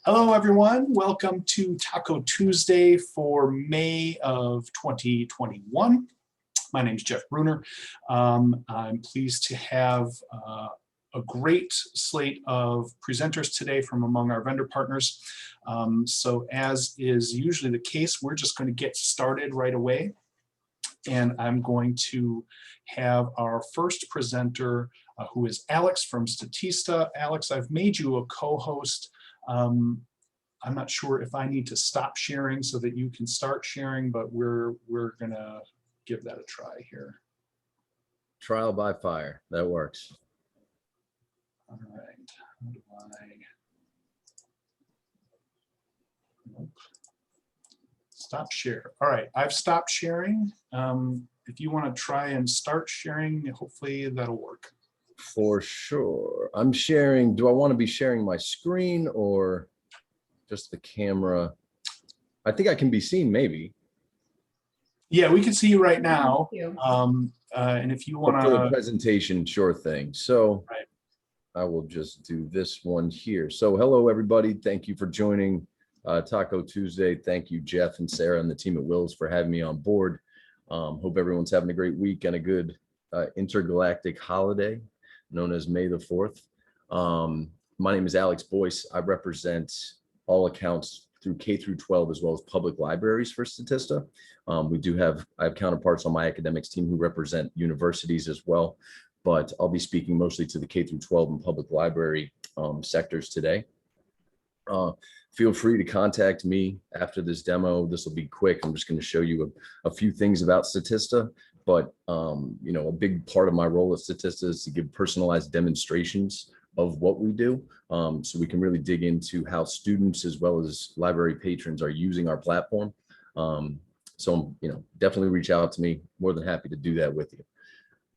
Hello, everyone. Welcome to Taco Tuesday for May of 2021. My name is Jeff Bruner. I'm pleased to have a great slate of presenters today from among our vendor partners. So as is usually the case, we're just going to get started right away. And I'm going to have our first presenter, who is Alex from Statista. Alex, I've made you a co-host. I'm not sure if I need to stop sharing so that you can start sharing, but we're gonna give that a try here. Trial by fire, that works. All right, how do I? Nope. Stop share. All right, I've stopped sharing. If you want to try and start sharing, hopefully that'll work. For sure. I'm sharing. Do I want to be sharing my screen or just the camera? I think I can be seen, maybe. Yeah, we can see you right now. And if you want to. For the to. presentation, sure thing. So right. I will just do this one here. So hello, everybody. Thank you for joining Taco Tuesday. Thank you, Jeff and Sarah and the team at WiLS for having me on board. Hope everyone's having a great week and a good intergalactic holiday known as May the 4th. My name is Alex Boyce. I represent all accounts through K through 12 as well as public libraries for Statista. I have counterparts on my academics team who represent universities as well, but I'll be speaking mostly to the K through 12 and public library sectors today. Feel free to contact me after this demo. This will be quick. I'm just going to show you a few things about Statista, but you know, a big part of my role at Statista is to give personalized demonstrations of what we do, so we can really dig into how students as well as library patrons are using our platform. So you know, definitely reach out to me. More than happy to do that with you.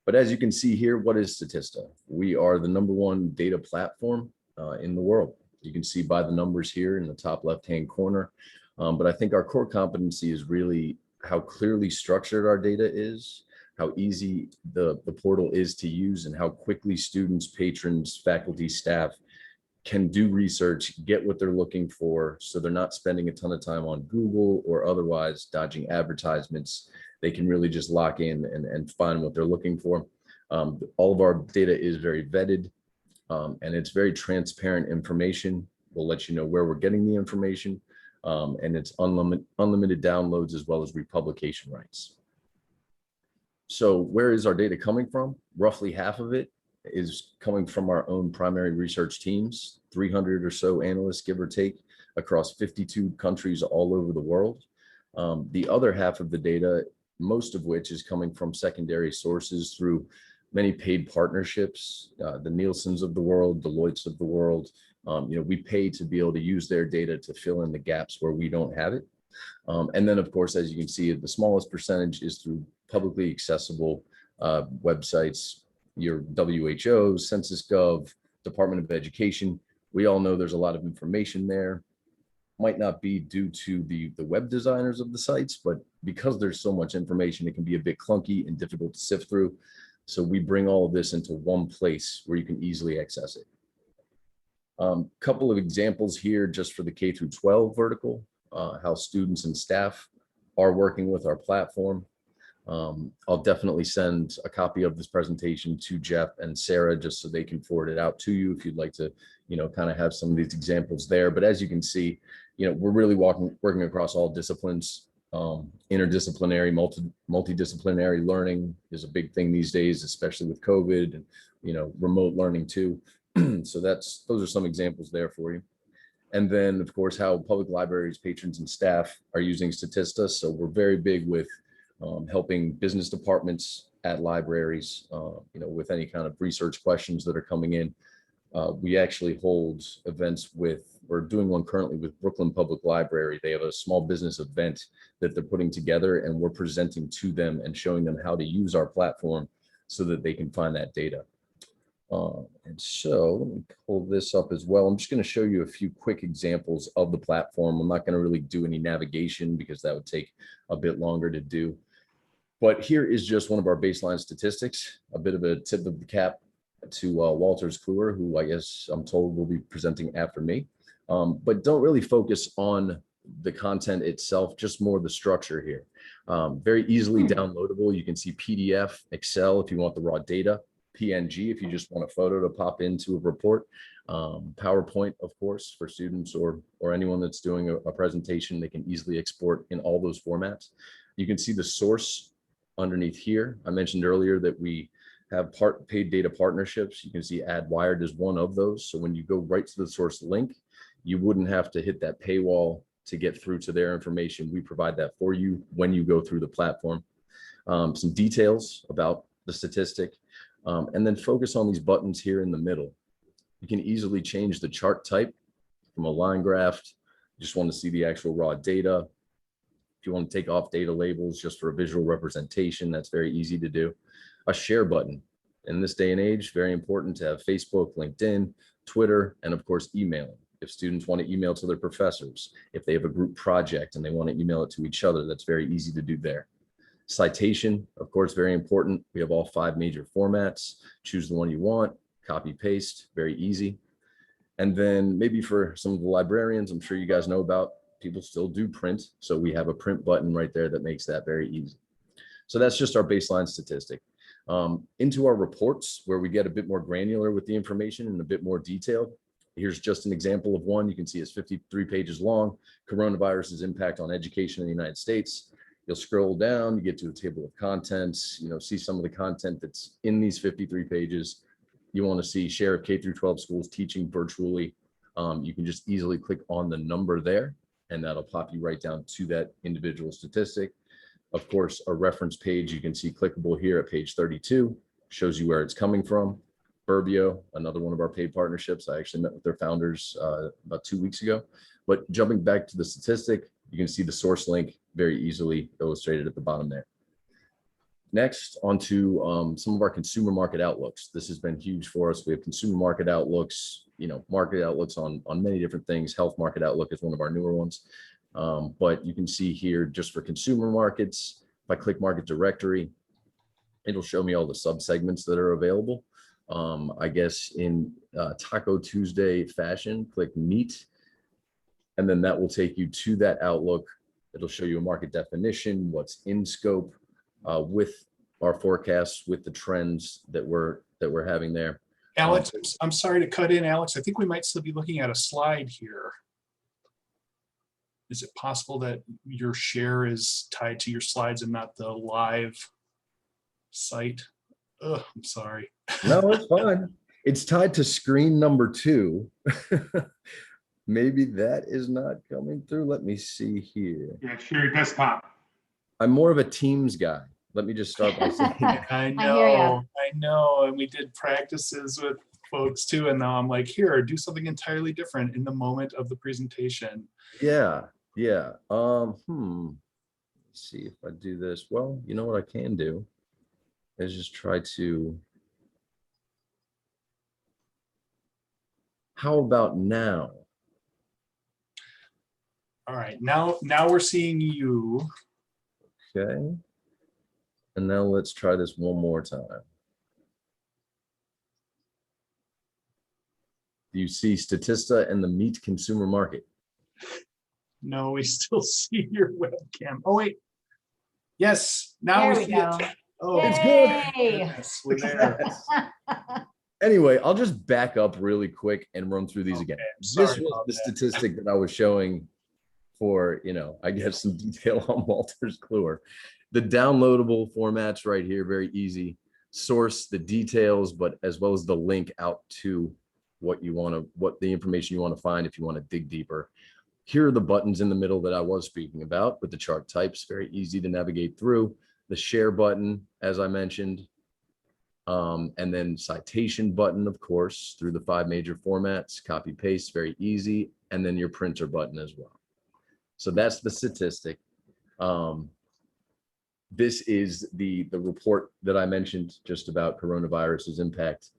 But as you can see here, what is Statista? We are the #1 data platform in the world. You can see by the numbers here in the top left-hand corner. But I think our core competency is really how clearly structured our data is, how easy the portal is to use, and how quickly students, patrons, faculty, staff can do research, get what they're looking for, so they're not spending a ton of time on Google or otherwise dodging advertisements. They can really just lock in and find what they're looking for. All of our data is very vetted, and it's very transparent information. We'll let you know where we're getting the information, and it's unlimited downloads as well as republication rights. So where is our data coming from? Roughly half of it is coming from our own primary research teams, 300 or so analysts, give or take, across 52 countries all over the world. The other half of the data, most of which is coming from secondary sources through many paid partnerships, the Nielsen's of the world, Deloitte's of the world. You know, we pay to be able to use their data to fill in the gaps where we don't have it. And then, of course, as you can see, the smallest percentage is through publicly accessible websites, your WHO, Census Gov, Department of Education. We all know there's a lot of information there. Might not be due to the web designers of the sites, but because there's so much information, it can be a bit clunky and difficult to sift through. So we bring all of this into one place where you can easily access it. Couple of examples here just for the K through 12 vertical, how students and staff are working with our platform. I'll definitely send a copy of this presentation to Jeff and Sarah just so they can forward it out to you if you'd like to, you know, kind of have some of these examples there. But as you can see, you know, we're really working across all disciplines. Interdisciplinary, multidisciplinary learning is a big thing these days, especially with COVID and, you know, remote learning too. So those are some examples there for you. And then, of course, how public libraries, patrons, and staff are using Statista. So we're very big with helping business departments at libraries, you know, with any kind of research questions that are coming in. We actually hold events we're doing one currently with Brooklyn Public Library. They have a small business event that they're putting together, and we're presenting to them and showing them how to use our platform so that they can find that data. And so let me pull this up as well. I'm just going to show you a few quick examples of the platform. I'm not going to really do any navigation because that would take a bit longer to do. But here is just one of our baseline statistics, a bit of a tip of the cap to Wolters-Kluwer, who I guess I'm told will be presenting after me. but don't really focus on the content itself, just more the structure here. Very easily downloadable. You can see PDF, Excel if you want the raw data, PNG if you just want a photo to pop into a report, PowerPoint, of course, for students or anyone that's doing a presentation, they can easily export in all those formats. You can see the source underneath here. I mentioned earlier that we have paid data partnerships. You can see AdWired is one of those. So when you go right to the source link, you wouldn't have to hit that paywall to get through to their information. We provide that for you when you go through the platform. Some details about the statistic, and then focus on these buttons here in the middle. You can easily change the chart type from a line graph. You just want to see the actual raw data. If you want to take off data labels just for a visual representation, that's very easy to do. A share button. In this day and age, very important to have Facebook, LinkedIn, Twitter, and of course, emailing. If students want to email to their professors, if they have a group project and they want to email it to each other, that's very easy to do there. Citation, of course, very important. We have all 5 major formats. Choose the one you want, copy, paste, very easy. And then maybe for some of the librarians, I'm sure you guys know about, people still do print. So we have a print button right there that makes that very easy. So that's just our baseline statistic. Into our reports, where we get a bit more granular with the information and a bit more detailed. Here's just an example of one. You can see it's 53 pages long. Coronavirus's impact on education in the United States. You'll scroll down, you get to a table of contents, see some of the content that's in these 53 pages. You want to see share of K through 12 schools teaching virtually. You can just easily click on the number there, and that'll pop you right down to that individual statistic. Of course, a reference page you can see clickable here at page 32, shows you where it's coming from. Burbio, another one of our paid partnerships. I actually met with their founders about 2 weeks ago. But jumping back to the statistic, you can see the source link very easily illustrated at the bottom there. Next, onto some of our consumer market outlooks. This has been huge for us. We have consumer market outlooks, market outlooks on many different things. Health market outlook is one of our newer ones. But you can see here, just for consumer markets, if I click market directory, it'll show me all the subsegments that are available. I guess in Taco Tuesday fashion, click meat, and then that will take you to that outlook. It'll show you a market definition, what's in scope with our forecasts, with the trends that we're having there. Alex, I'm sorry to cut in, Alex. I think we might still be looking at a slide here. Is it possible that your share is tied to your slides and not the live site? Oh, I'm sorry. No, it's fine. It's tied to screen number 2. Maybe that is not coming through. Let me see here. Yeah, share your desktop. I'm more of a Teams guy. Let me just start by saying I know. And we did practices with folks too. And now I'm like, here, do something entirely different in the moment of the presentation. Yeah. Let's see if I do this. Well, you know what I can do is just try to. How about now? All right, now we're seeing you. Okay. And now let's try this one more time. Do you see Statista and the meat consumer market? No, we still see your webcam. Oh, wait. Yes, now we see it. Oh, it's good. Yes, we're there. Anyway, I'll just back up really quick and run through these again. This was the statistic that I was showing for, I guess some detail on Wolters-Kluwer. The downloadable formats right here, very easy. Source, the details, but as well as the link out to what the information you want to find if you want to dig deeper. Here are the buttons in the middle that I was speaking about with the chart types, very easy to navigate through. The share button, as I mentioned, and then citation button, of course, through the 5 major formats, copy paste, very easy, and then your printer button as well. So that's the statistic. This is the report that I mentioned just about coronavirus's impact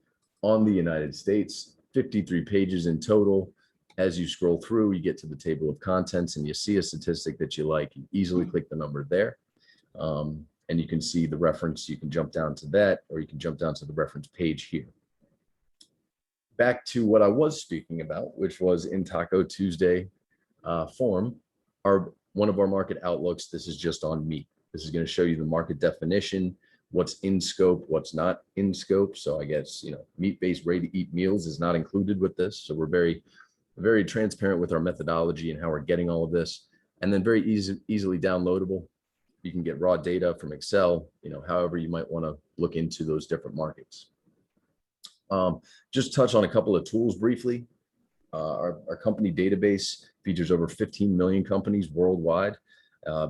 on the United States, 53 pages in total. As you scroll through, you get to the table of contents and you see a statistic that you like, you easily click the number there. And you can see the reference. You can jump down to that, or you can jump down to the reference page here. back to what I was speaking about, which was in Taco Tuesday form, one of our market outlooks. This is just on meat. This is going to show you the market definition, what's in scope, what's not in scope. So I guess, meat-based ready-to-eat meals is not included with this. So we're very, very transparent with our methodology and how we're getting all of this, and then very easily downloadable. You can get raw data from Excel, however you might want to look into those different markets. Just touch on a couple of tools briefly. Our company database features over 15 million companies worldwide,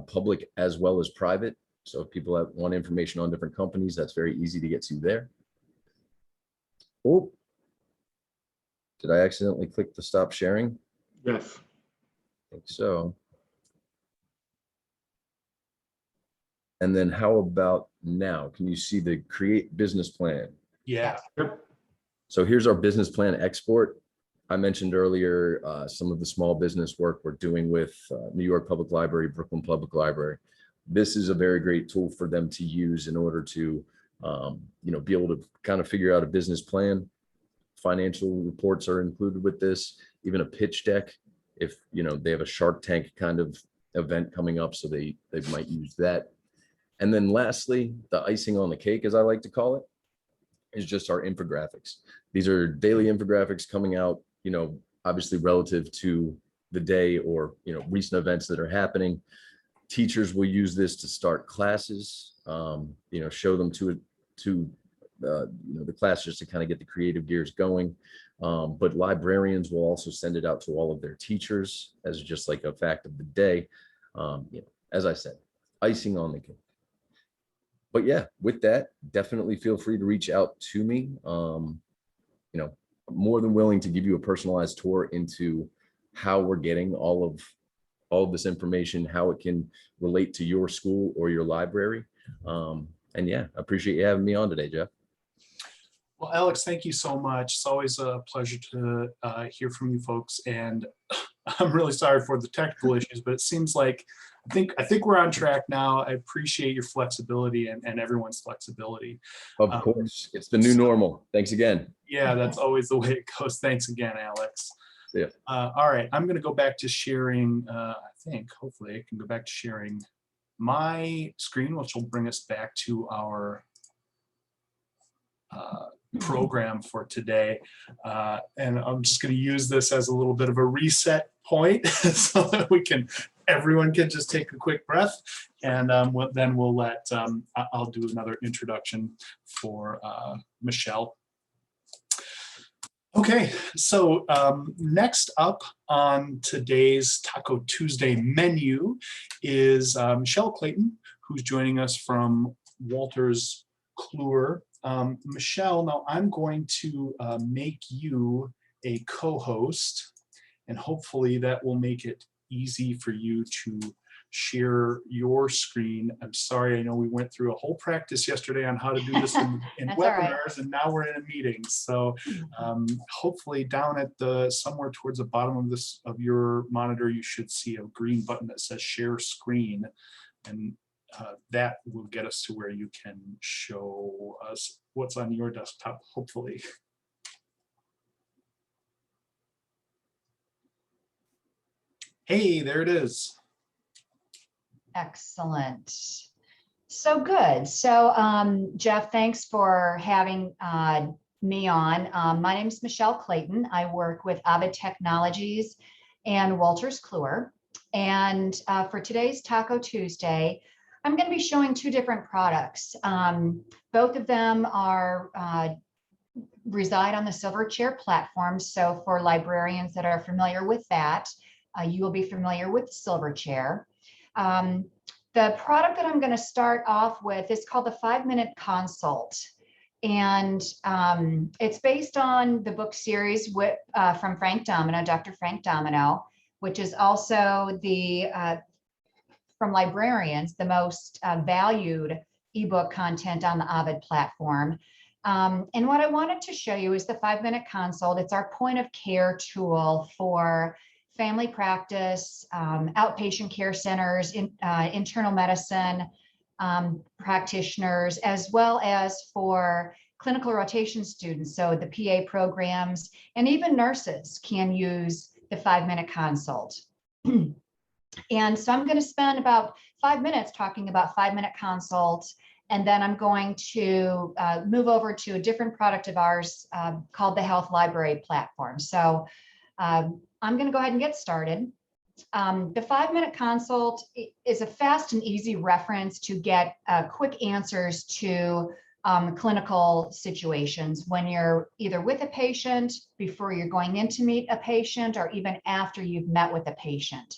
public as well as private. So if people want information on different companies, that's very easy to get to there. Oh, did I accidentally click the stop sharing? Yes. I think so. And then how about now? Can you see the create business plan? Yeah. Yep. So here's our business plan export. I mentioned earlier some of the small business work we're doing with New York Public Library, Brooklyn Public Library. This is a very great tool for them to use in order to, be able to kind of figure out a business plan. Financial reports are included with this, even a pitch deck. If, they have a Shark Tank kind of event coming up, so they might use that. And then lastly, the icing on the cake, as I like to call it, is just our infographics. These are daily infographics coming out, obviously relative to the day or, recent events that are happening. Teachers will use this to start classes, show them to the class just to kind of get the creative gears going. But librarians will also send it out to all of their teachers as just like a fact of the day. As I said, icing on the cake. But yeah, with that, definitely feel free to reach out to me. More than willing to give you a personalized tour into how we're getting all of this information, how it can relate to your school or your library. And yeah, I appreciate you having me on today, Jeff. Well, Alex, thank you so much. It's always a pleasure to hear from you folks. And I'm really sorry for the technical issues, but it seems like I think we're on track now. I appreciate your flexibility and everyone's flexibility. Of course, it's the new normal. Thanks again. Yeah, that's always the way it goes. Thanks again, Alex. Yeah. All right, I'm going to go back to sharing. Hopefully I can go back to sharing my screen, which will bring us back to our program for today. And I'm just going to use this as a little bit of a reset point so that everyone can just take a quick breath. And then we'll let, I'll do another introduction for Michelle. Okay, so next up on today's Taco Tuesday menu is Michelle Clayton, who's joining us from Wolters-Kluwer. Michelle, now I'm going to make you a co-host, and hopefully that will make it easy for you to share your screen. I'm sorry, I know we went through a whole practice yesterday on how to do this in webinars, right. And now we're in a meeting. So hopefully down at somewhere towards the bottom of your monitor, you should see a green button that says share screen. And that will get us to where you can show us what's on your desktop, hopefully. Hey, there it is. Excellent. So good. So Jeff, thanks for having me on. My name is Michelle Clayton. I work with OVID Technologies and Wolters-Kluwer. And for today's Taco Tuesday, I'm going to be showing two different products. Both of them reside on the Silverchair platform. So for librarians that are familiar with that, you will be familiar with Silverchair. The product that I'm going to start off with is called the 5-Minute Consult. And it's based on the book series from Frank Domino, Dr. Frank Domino, which is also from librarians, the most valued ebook content on the OVID platform. And what I wanted to show you is the 5-Minute Consult. It's our point of care tool for family practice, outpatient care centers, internal medicine practitioners, as well as for clinical rotation students, so the PA programs, and even nurses can use the 5-minute consult. And so I'm going to spend about 5 minutes talking about 5-minute consults, and then I'm going to move over to a different product of ours called the Health Library Platform. So I'm going to go ahead and get started. The 5-minute consult is a fast and easy reference to get quick answers to clinical situations when you're either with a patient, before you're going in to meet a patient, or even after you've met with a patient.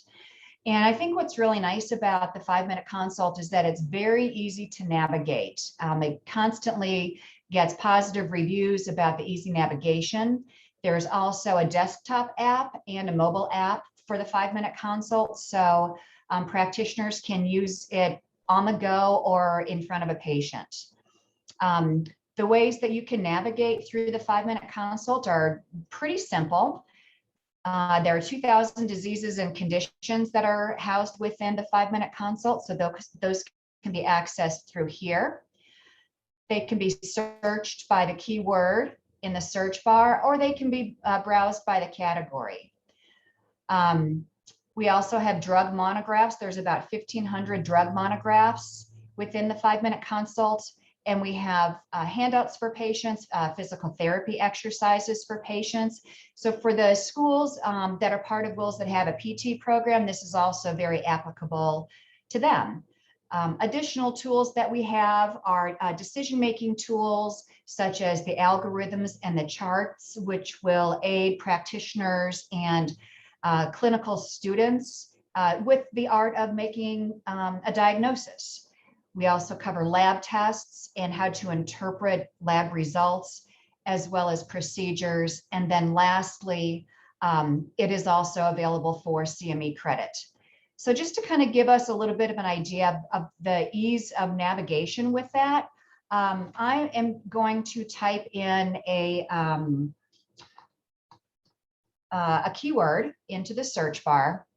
And I think what's really nice about the 5-minute consult is that it's very easy to navigate. It constantly gets positive reviews about the easy navigation. There's also a desktop app and a mobile app for the 5-minute consult. So practitioners can use it on the go or in front of a patient. The ways that you can navigate through the 5-minute consult are pretty simple. There are 2,000 diseases and conditions that are housed within the 5-minute consult. So those can be accessed through here. They can be searched by the keyword in the search bar, or they can be browsed by the category. We also have drug monographs. There's about 1,500 drug monographs within the 5-minute consult. And we have handouts for patients, physical therapy exercises for patients. So for the schools that are part of WiLS that have a PT program, this is also very applicable to them. Additional tools that we have are decision-making tools, such as the algorithms and the charts, which will aid practitioners and clinical students with the art of making a diagnosis. We also cover lab tests and how to interpret lab results, as well as procedures. And then lastly, it is also available for CME credit. So just to kind of give us a little bit of an idea of the ease of navigation with that, I am going to type in a keyword into the search bar,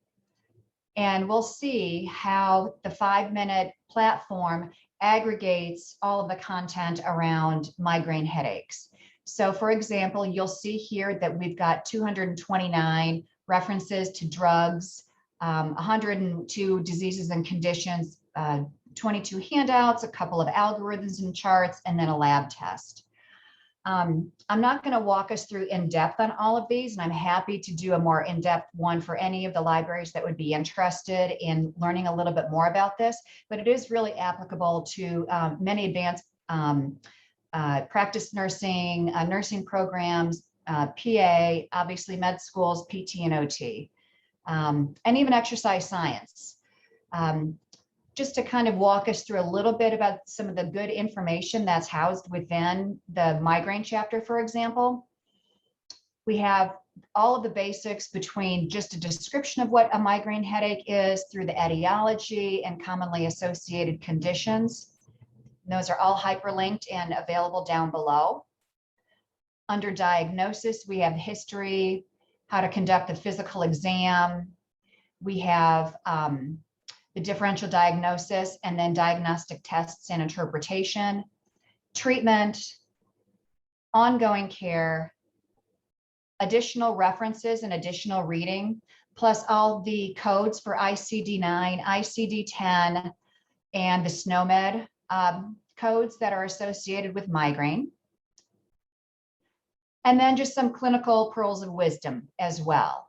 and we'll see how the 5-minute platform aggregates all of the content around migraine headaches. So for example, you'll see here that we've got 229 references to drugs, 102 diseases and conditions, 22 handouts, a couple of algorithms and charts, and then a lab test. I'm not going to walk us through in depth on all of these, and I'm happy to do a more in-depth one for any of the libraries that would be interested in learning a little bit more about this, but it is really applicable to many advanced practice nursing, nursing programs, PA, obviously med schools, PT and OT, and even exercise science. Just to kind of walk us through a little bit about some of the good information that's housed within the migraine chapter, for example. We have all of the basics between just a description of what a migraine headache is through the etiology and commonly associated conditions. And those are all hyperlinked and available down below. Under diagnosis, we have history, how to conduct the physical exam. We have the differential diagnosis, and then diagnostic tests and interpretation, treatment, ongoing care, additional references and additional reading, plus all the codes for ICD-9, ICD-10, and the SNOMED codes that are associated with migraine. And then just some clinical pearls of wisdom as well.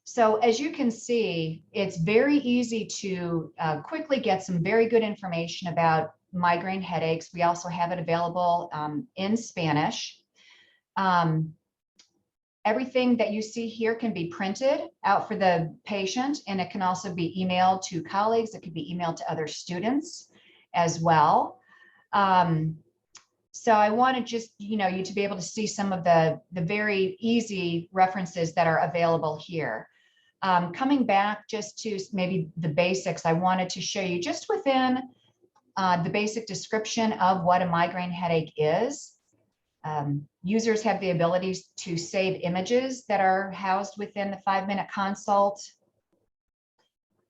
So as you can see, it's very easy to quickly get some very good information about migraine headaches. We also have it available in Spanish. Everything that you see here can be printed out for the patient, and it can also be emailed to colleagues. It can be emailed to other students as well. So I wanted just, you to be able to see some of the very easy references that are available here. Coming back just to maybe the basics, I wanted to show you just within the basic description of what a migraine headache is. Users have the ability to save images that are housed within the 5-minute consult.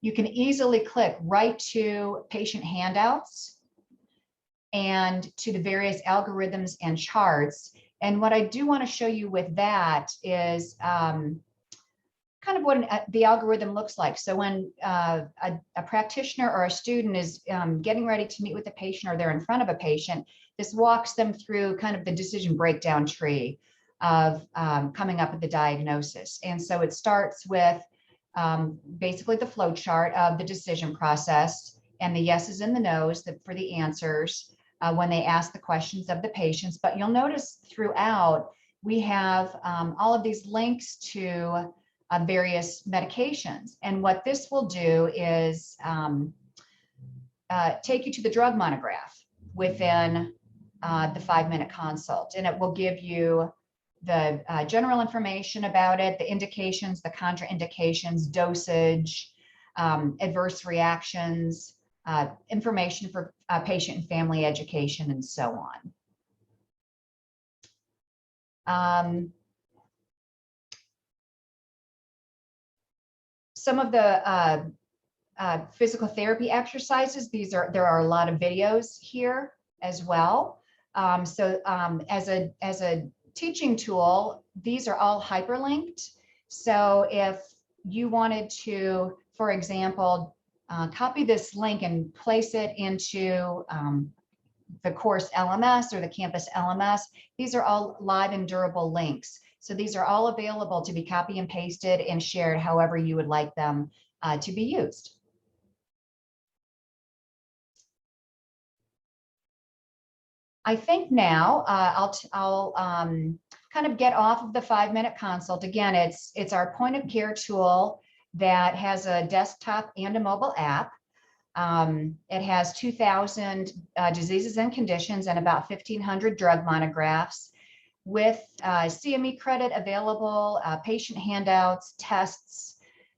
You can easily click right to patient handouts and to the various algorithms and charts. And what I do want to show you with that is kind of what the algorithm looks like. So when a practitioner or a student is getting ready to meet with a patient, or they're in front of a patient, this walks them through kind of the decision breakdown tree of coming up with the diagnosis. And so it starts with basically the flow chart of the decision process and the yeses and the nos for the answers when they ask the questions of the patients. But you'll notice throughout, we have all of these links to various medications. And what this will do is take you to the drug monograph within the 5-minute consult. And it will give you the general information about it, the indications, the contraindications, dosage, adverse reactions, information for patient and family education, and so on. Some of the physical therapy exercises, there are a lot of videos here as well. As a teaching tool, these are all hyperlinked. So if you wanted to, for example, copy this link and place it into the course LMS or the campus LMS, these are all live and durable links. So these are all available to be copy and pasted and shared however you would like them to be used. I think now I'll kind of get off of the 5-minute consult. Again, it's our point of care tool that has a desktop and a mobile app. It has 2,000 diseases and conditions and about 1,500 drug monographs with CME credit available, patient handouts, tests,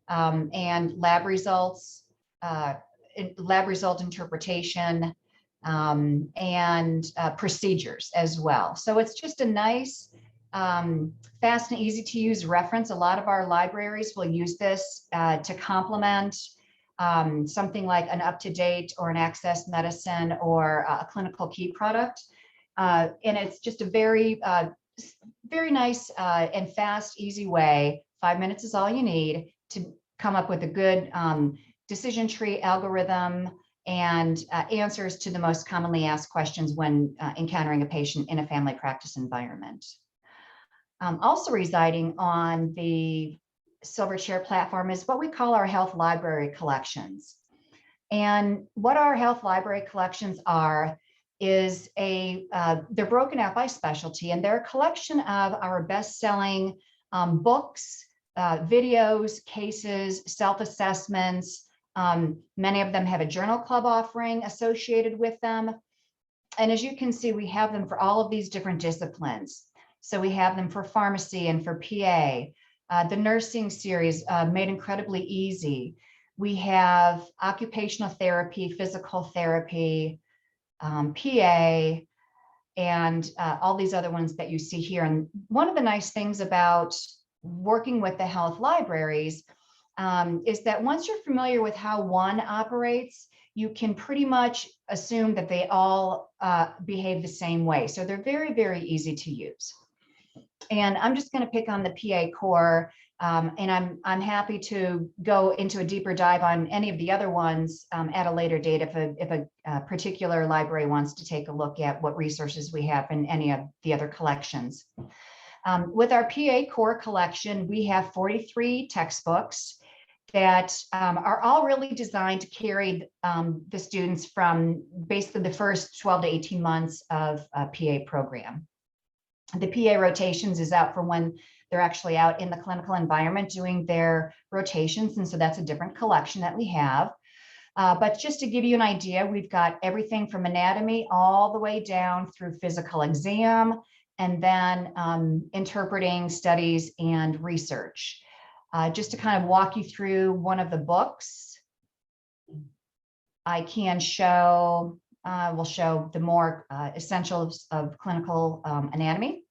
and lab results, lab result interpretation, and procedures as well. So it's just a nice, fast and easy to use reference. A lot of our libraries will use this to complement something like an UpToDate or an Access Medicine or a clinical key product. And it's just a very, very nice and fast, easy way. 5 minutes is all you need to come up with a good decision tree algorithm and answers to the most commonly asked questions when encountering a patient in a family practice environment. Also residing on the Silverchair platform is what we call our health library collections. And what our health library collections are is they're broken out by specialty, and they're a collection of our best-selling books, videos, cases, self-assessments. Many of them have a journal club offering associated with them. And as you can see, we have them for all of these different disciplines. So we have them for pharmacy and for PA. The nursing series made incredibly easy. We have occupational therapy, physical therapy, PA, and all these other ones that you see here. And one of the nice things about working with the health libraries is that once you're familiar with how one operates, you can pretty much assume that they all behave the same way. So they're very, very easy to use. And I'm just going to pick on the PA core, and I'm happy to go into a deeper dive on any of the other ones at a later date if a particular library wants to take a look at what resources we have in any of the other collections. With our PA core collection, we have 43 textbooks that are all really designed to carry the students from basically the first 12 to 18 months of a PA program. The PA rotations is out for when they're actually out in the clinical environment doing their rotations. And so that's a different collection that we have. But just to give you an idea, we've got everything from anatomy all the way down through physical exam, and then interpreting, studies, and research. Just to kind of walk you through one of the books, I can show, we'll show the more essentials of clinical anatomy.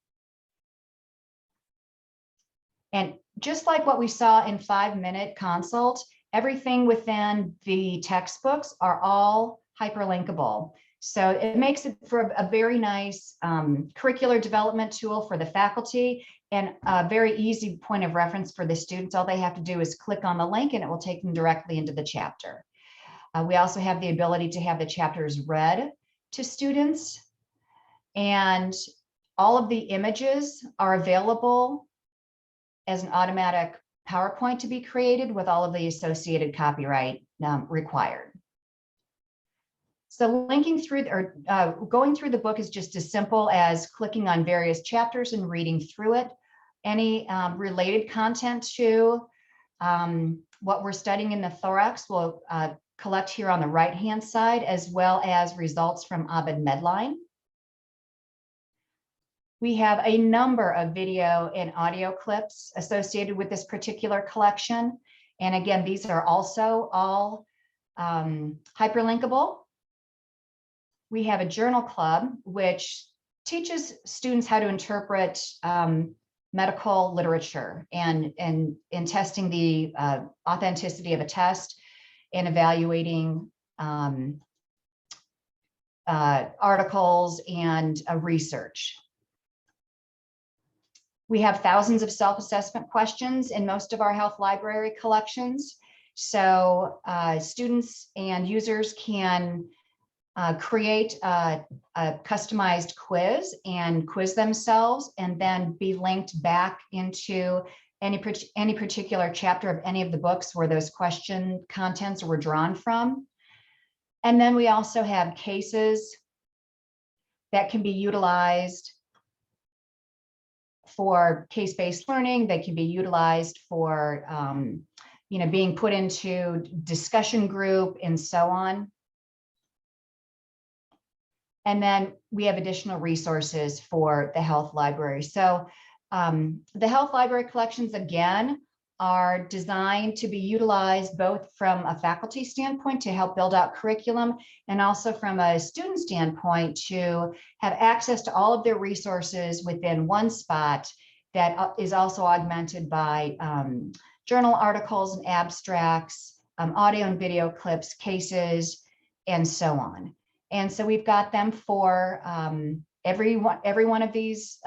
And just like what we saw in 5-minute consult, everything within the textbooks are all hyperlinkable. So it makes it for a very nice curricular development tool for the faculty and a very easy point of reference for the students. All they have to do is click on the link and it will take them directly into the chapter. We also have the ability to have the chapters read to students, and all of the images are available as an automatic PowerPoint to be created with all of the associated copyright required. So linking through or going through the book is just as simple as clicking on various chapters and reading through it. Any related content to what we're studying in the thorax will collect here on the right-hand side, as well as results from OVID Medline. We have a number of video and audio clips associated with this particular collection. And again, these are also all hyperlinkable. We have a journal club, which teaches students how to interpret medical literature and in testing the authenticity of a test and evaluating articles and research. We have thousands of self-assessment questions in most of our health library collections. So students and users can create a customized quiz and quiz themselves, and then be linked back into any particular chapter of any of the books where those question contents were drawn from. And then we also have cases that can be utilized for case-based learning. They can be utilized for being put into discussion group and so on. And then we have additional resources for the health library. So the health library collections, again, are designed to be utilized both from a faculty standpoint to help build out curriculum, and also from a student standpoint to have access to all of their resources within one spot that is also augmented by journal articles and abstracts, audio and video clips, cases, and so on. And so we've got them for every one of these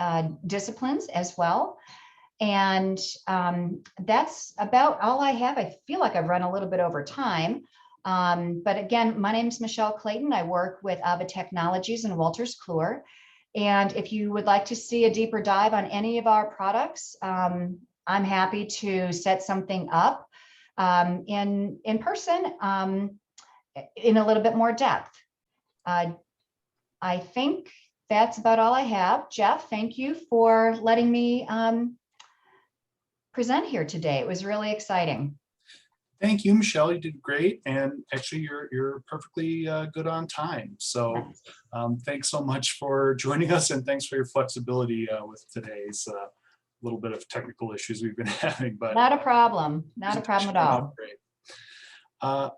disciplines as well. And that's about all I have. I feel like I've run a little bit over time. But again, my name is Michelle Clayton. I work with OVID Technologies and Wolters-Kluwer. And if you would like to see a deeper dive on any of our products, I'm happy to set something up in person in a little bit more depth. I think that's about all I have. Jeff, thank you for letting me present here today. It was really exciting. Thank you, Michelle. You did great, and actually, you're perfectly good on time. So, thanks so much for joining us, and thanks for your flexibility with today's little bit of technical issues we've been having. But not a problem. Not a problem at all. Great.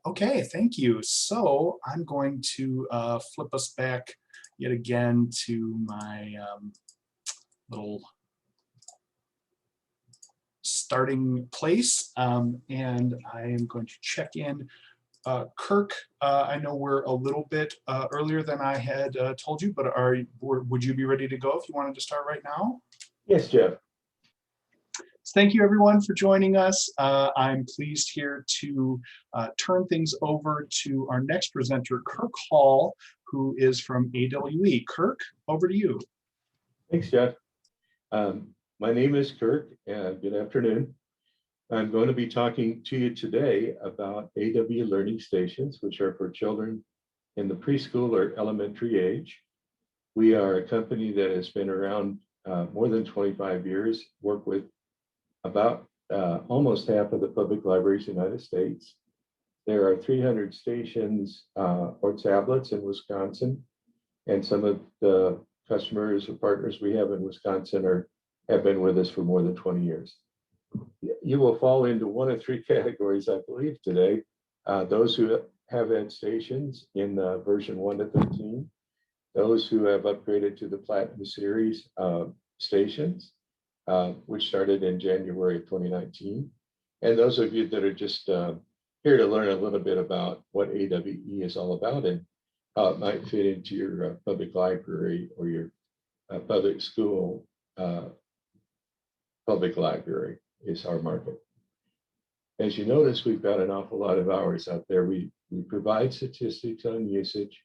Okay, thank you. So I'm going to flip us back yet again to my little starting place, and I am going to check in. Kirk, I know we're a little bit earlier than I had told you, but would you be ready to go if you wanted to start right now? Yes, Jeff. Thank you, everyone, for joining us. I'm pleased here to turn things over to our next presenter, Kirk Hall, who is from AWE. Kirk, over to you. Thanks, Jeff. My name is Kirk, and good afternoon. I'm going to be talking to you today about AWE learning stations, which are for children in the preschool or elementary age. We are a company that has been around more than 25 years, work with about almost half of the public libraries in the United States. There are 300 stations or tablets in Wisconsin, and some of the customers or partners we have in Wisconsin have been with us for more than 20 years. You will fall into one of three categories, I believe, today. Those who have had stations in version 1 to 13, those who have upgraded to the Platinum Series stations, which started in January of 2019. And those of you that are just here to learn a little bit about what AWE is all about and how it might fit into your public library or your public school. Public library is our market. As you notice, we've got an awful lot of hours out there. We provide statistics on usage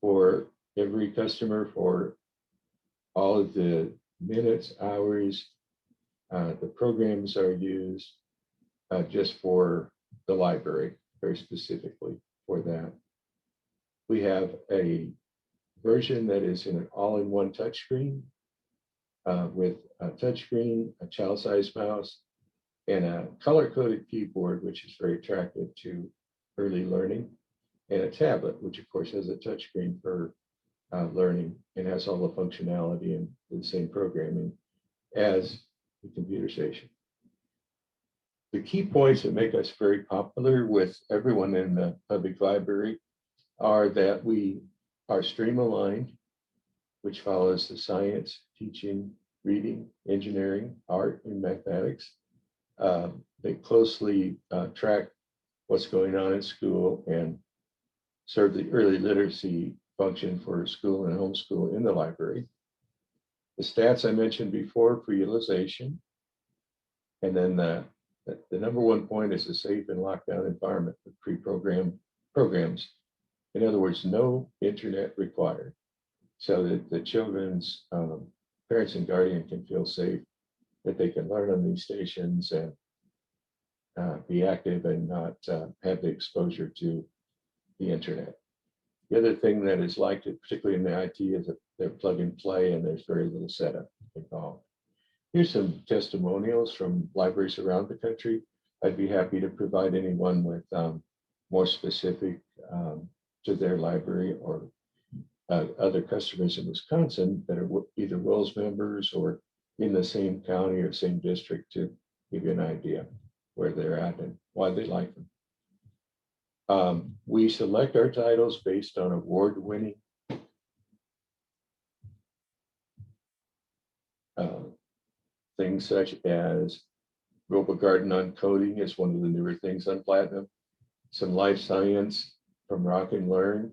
for every customer, for all of the minutes, hours, the programs are used just for the library, very specifically for that. We have a version that is in an all-in-one touchscreen with a touchscreen, a child-sized mouse, and a color-coded keyboard, which is very attractive to early learning, and a tablet, which of course has a touchscreen for learning and has all the functionality and the same programming as the computer station. The key points that make us very popular with everyone in the public library are that we are stream aligned, which follows the science, teaching, reading, engineering, art, and mathematics. They closely track what's going on in school and serve the early literacy function for school and homeschool in the library. The stats I mentioned before for utilization. And then the number one point is a safe and lockdown environment with pre-programmed programs. In other words, no internet required, so that the children's parents and guardian can feel safe, that they can learn on these stations and be active and not have the exposure to the internet. The other thing that is liked, particularly in the IT, is that they're plug and play and there's very little setup involved. Here's some testimonials from libraries around the country. I'd be happy to provide anyone with more specific to their library or other customers in Wisconsin that are either WiLS members or in the same county or same district to give you an idea where they're at and why they like them. We select our titles based on award-winning things such as RoboGarden on coding is one of the newer things on Platinum. Some life science from Rock and Learn.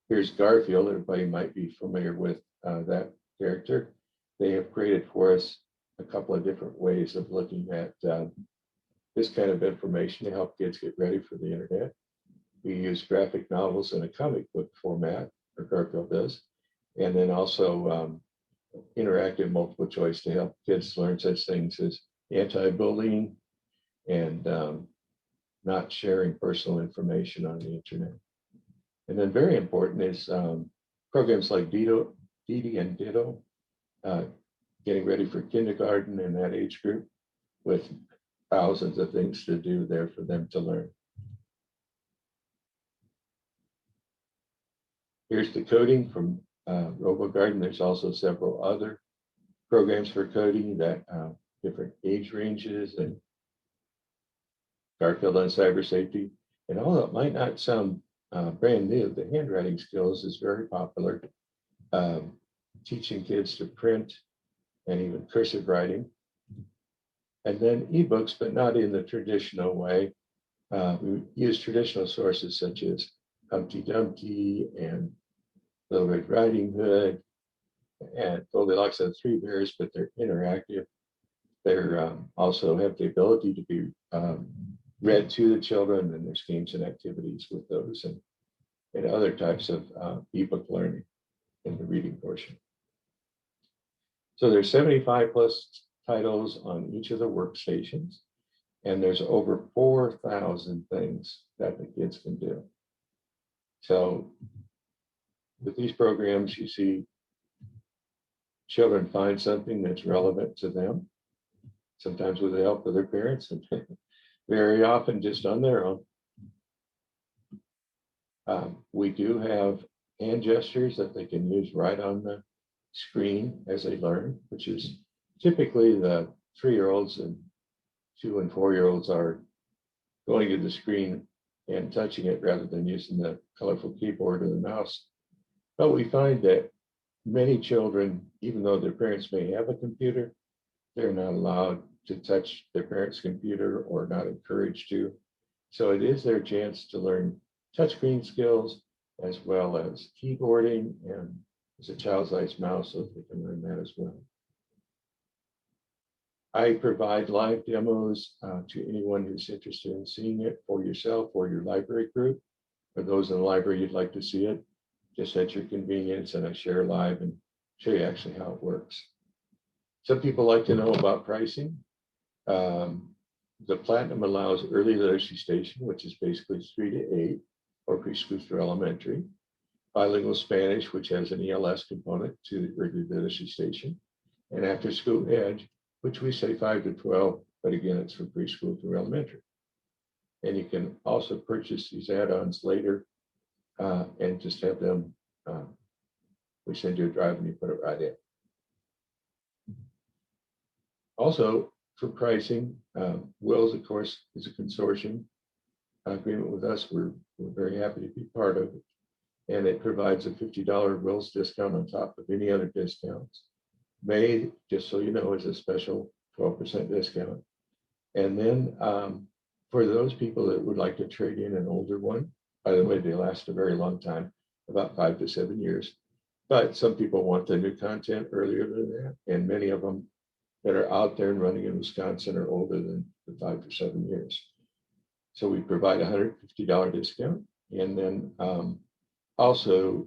Here's Garfield. Everybody might be familiar with that character. They have created for us a couple of different ways of looking at this kind of information to help kids get ready for the internet. We use graphic novels in a comic book format, or Garfield does, and then also interactive multiple choice to help kids learn such things as anti-bullying and not sharing personal information on the internet. And then very important is programs like Didi and Ditto, getting ready for kindergarten and that age group with thousands of things to do there for them to learn. Here's the coding from RoboGarden. There's also several other programs for coding that different age ranges, and Garfield on cyber safety. And although it might not sound brand new, the handwriting skills is very popular. Teaching kids to print and even cursive writing. And then ebooks, but not in the traditional way. We use traditional sources such as Humpty Dumpty and Little Red Riding Hood and Goldilocks and the Three Bears, but they're interactive. They're also have the ability to be read to the children, and there's games and activities with those and other types of ebook learning in the reading portion. So there's 75 plus titles on each of the workstations, and there's over 4,000 things that the kids can do. So with these programs, you see children find something that's relevant to them, sometimes with the help of their parents, and very often just on their own. We do have hand gestures that they can use right on the screen as they learn, which is typically the 3-year-olds and 2 and 4-year-olds are going to the screen and touching it rather than using the colorful keyboard or the mouse. But we find that many children, even though their parents may have a computer, they're not allowed to touch their parents' computer or not encouraged to. So it is their chance to learn touchscreen skills as well as keyboarding, and there's a child-sized mouse so they can learn that as well. I provide live demos to anyone who's interested in seeing it for yourself or your library group. For those in the library you'd like to see it, just at your convenience, and I share live and show you actually how it works. Some people like to know about pricing. The Platinum allows early literacy station, which is basically 3 to 8, or preschool through elementary. Bilingual Spanish, which has an ELS component to the early literacy station. And after school edge, which we say 5 to 12, but again, it's from preschool through elementary. And you can also purchase these add-ons later and just have them, we send you a drive and you put it right in. Also, for pricing, WiLS, of course, is a consortium agreement with us. We're very happy to be part of it. And it provides a $50 WiLS discount on top of any other discounts. May, just so you know, is a special 12% discount. And then for those people that would like to trade in an older one, by the way, they last a very long time, about 5 to 7 years. But some people want the new content earlier than that. And many of them that are out there and running in Wisconsin are older than the 5 to 7 years. So we provide a $150 discount. And then also,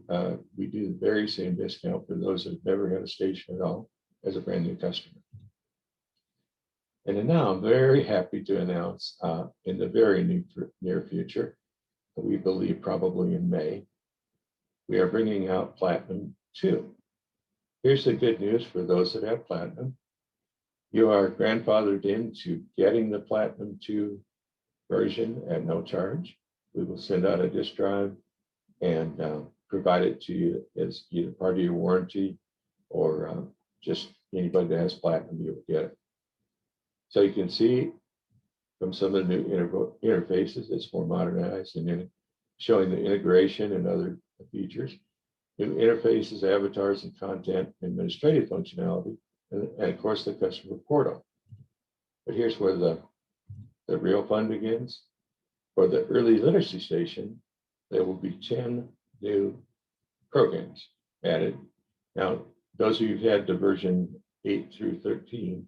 we do the very same discount for those that have never had a station at all as a brand new customer. And then now I'm very happy to announce in the very near future, we believe probably in May, we are bringing out Platinum 2. Here's the good news for those that have Platinum. You are grandfathered into getting the Platinum 2 version at no charge. We will send out a disk drive and provide it to you as either part of your warranty or just anybody that has Platinum, you will get it. So you can see from some of the new interfaces, it's more modernized and then showing the integration and other features, new interfaces, avatars, and content administrative functionality, and of course the customer portal. But here's where the real fun begins. For the early literacy station, there will be 10 new programs added. Now, those of you who've had the version 8 through 13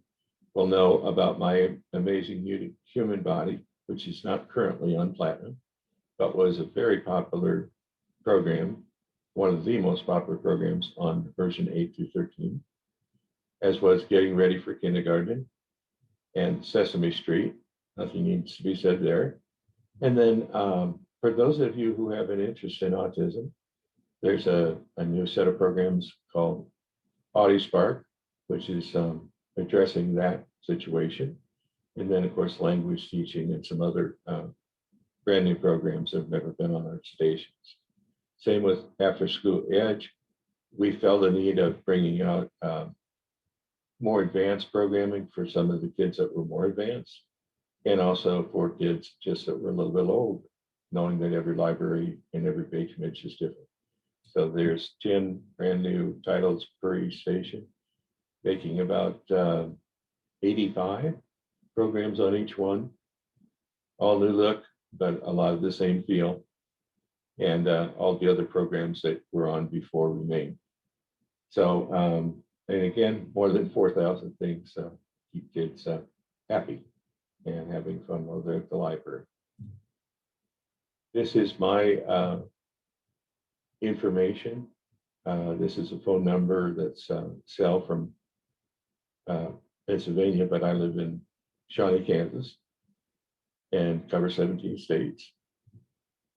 will know about my amazing human body, which is not currently on Platinum, but was a very popular program, one of the most popular programs on version 8 through 13, as was Getting Ready for Kindergarten and Sesame Street. Nothing needs to be said there. And then for those of you who have an interest in autism, there's a new set of programs called AudiSpark, which is addressing that situation. And then, of course, language teaching and some other brand new programs that have never been on our stations. Same with After School Edge. We felt the need of bringing out more advanced programming for some of the kids that were more advanced, and also for kids just that were a little bit old, knowing that every library and every patronage is different. So there's 10 brand new titles per each station, making about 85 programs on each one. All new look, but a lot of the same feel. And all the other programs that were on before remain. So, and again, more than 4,000 things keep kids happy and having fun while they're at the library. This is my information. This is a phone number that's cell from Pennsylvania, but I live in Shawnee, Kansas, and cover 17 states.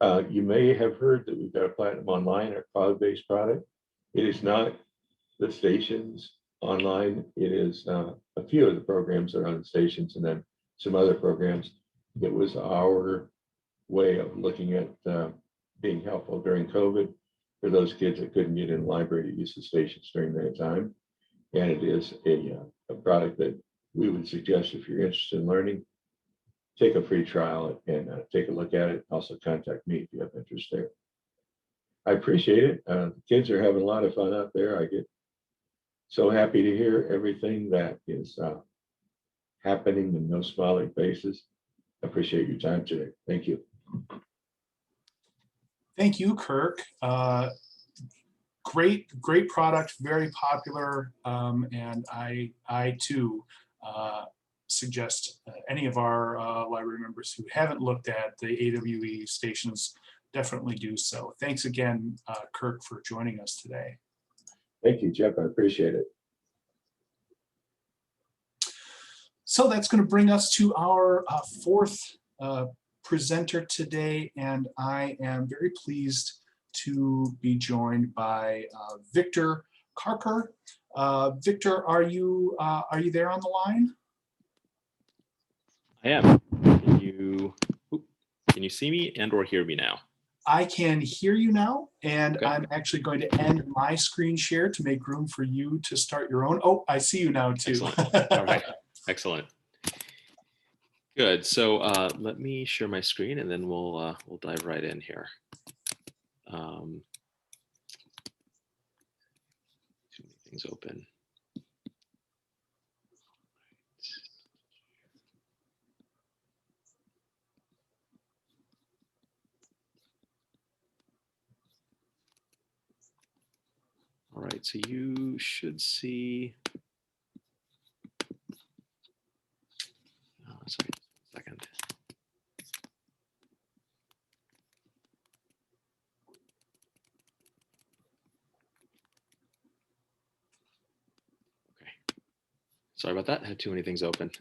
You may have heard that we've got a Platinum Online, our cloud-based product. It is not the stations online. It is a few of the programs that are on the stations and then some other programs. It was our way of looking at being helpful during COVID for those kids that couldn't get in the library to use the stations during that time. And it is a product that we would suggest if you're interested in learning, take a free trial and take a look at it. Also contact me if you have interest there. I appreciate it. The kids are having a lot of fun out there. I get so happy to hear everything that is happening and no smiling faces. I appreciate your time today. Thank you. Thank you, Kirk. Great product, very popular, and I too suggest any of our library members who haven't looked at the AWE stations definitely do so. Thanks again, Kirk, for joining us today. Thank you, Jeff. I appreciate it. So that's going to bring us to our fourth presenter today, and I am very pleased to be joined by Victor Karker. Victor, are you there on the line? I am. Can you see me and or hear me now? I can hear you now, and Okay. I'm actually going to end my screen share to make room for you to start your own. Oh, I see you now too. Excellent. All right. Excellent. Good. So let me share my screen and then we'll dive right in here. Too many things open. All right, so you should see. Sorry, a second. Okay. Sorry about that. I had too many things open.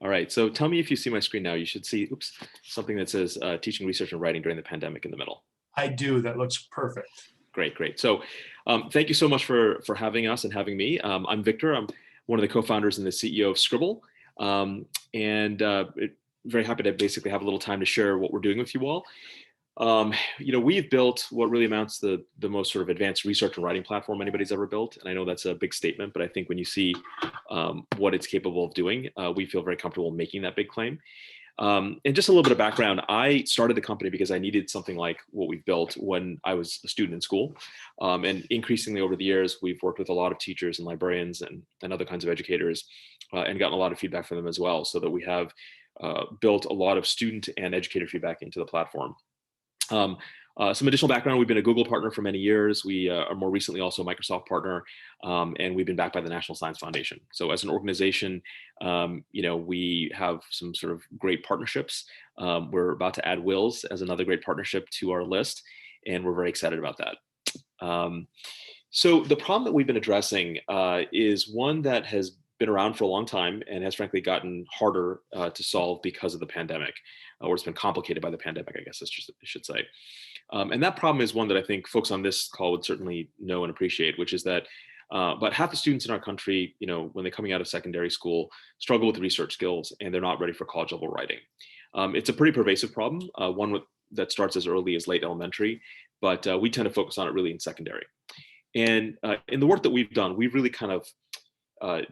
All right, so tell me if you see my screen now. You should see, oops, something that says teaching, research, and writing during the pandemic in the middle. I do. That looks perfect. Great, great. So thank you so much for having us and having me. I'm Victor. I'm one of the co-founders and the CEO of Scrible. Very happy to basically have a little time to share what we're doing with you all. We've built what really amounts to the most sort of advanced research and writing platform anybody's ever built. And I know that's a big statement, but I think when you see what it's capable of doing, we feel very comfortable making that big claim. And just a little bit of background, I started the company because I needed something like what we've built when I was a student in school. And increasingly over the years, we've worked with a lot of teachers and librarians and other kinds of educators and gotten a lot of feedback from them as well, so that we have built a lot of student and educator feedback into the platform. Some additional background, we've been a Google partner for many years. We are more recently also a Microsoft partner, and we've been backed by the National Science Foundation. So as an organization, we have some sort of great partnerships. We're about to add WiLS as another great partnership to our list, and we're very excited about that. So the problem that we've been addressing is one that has been around for a long time and has frankly gotten harder to solve because of the pandemic, or it's been complicated by the pandemic, I guess I should say. And that problem is one that I think folks on this call would certainly know and appreciate, which is that about half the students in our country, when they're coming out of secondary school, struggle with research skills and they're not ready for college level writing. It's a pretty pervasive problem, one that starts as early as late elementary, but we tend to focus on it really in secondary. And in the work that we've done, we've really kind of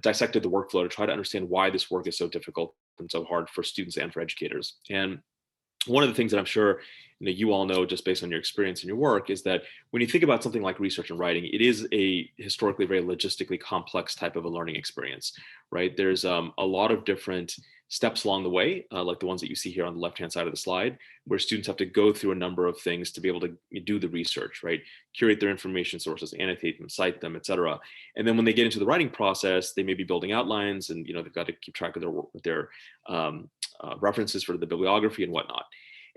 dissected the workflow to try to understand why this work is so difficult and so hard for students and for educators. And one of the things that I'm sure you all know just based on your experience and your work is that when you think about something like research and writing, it is a historically very logistically complex type of a learning experience, right? There's a lot of different steps along the way, like the ones that you see here on the left-hand side of the slide, where students have to go through a number of things to be able to do the research, right? Curate their information sources, annotate them, cite them, et cetera. And then when they get into the writing process, they may be building outlines and they've got to keep track of their references for the bibliography and whatnot.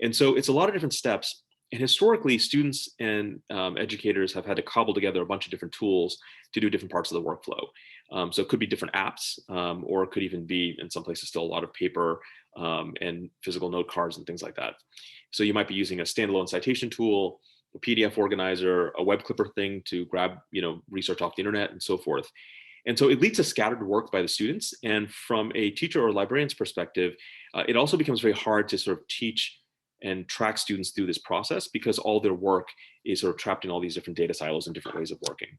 And so it's a lot of different steps. And historically, students and educators have had to cobble together a bunch of different tools to do different parts of the workflow. So it could be different apps, or it could even be, in some places, still a lot of paper and physical note cards and things like that. So you might be using a standalone citation tool, a PDF organizer, a web clipper thing to grab research off the internet and so forth. And so it leads to scattered work by the students. And from a teacher or librarian's perspective, it also becomes very hard to sort of teach and track students through this process because all their work is sort of trapped in all these different data silos and different ways of working.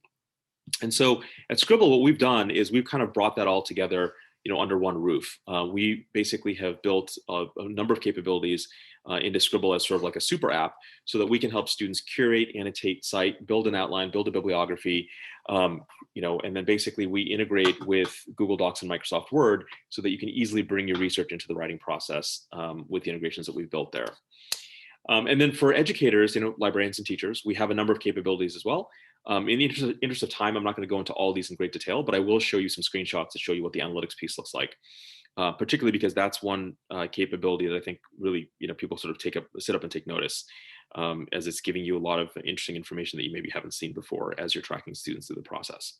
And so at Scrible, what we've done is we've kind of brought that all together, under one roof. We basically have built a number of capabilities into Scrible as sort of like a super app so that we can help students curate, annotate, cite, build an outline, build a bibliography, and then basically we integrate with Google Docs and Microsoft Word so that you can easily bring your research into the writing process with the integrations that we've built there. And then for educators, librarians and teachers, we have a number of capabilities as well. In the interest of time, I'm not going to go into all of these in great detail, but I will show you some screenshots to show you what the analytics piece looks like, particularly because that's one capability that I think really, people sort of sit up and take notice, as it's giving you a lot of interesting information that you maybe haven't seen before as you're tracking students through the process.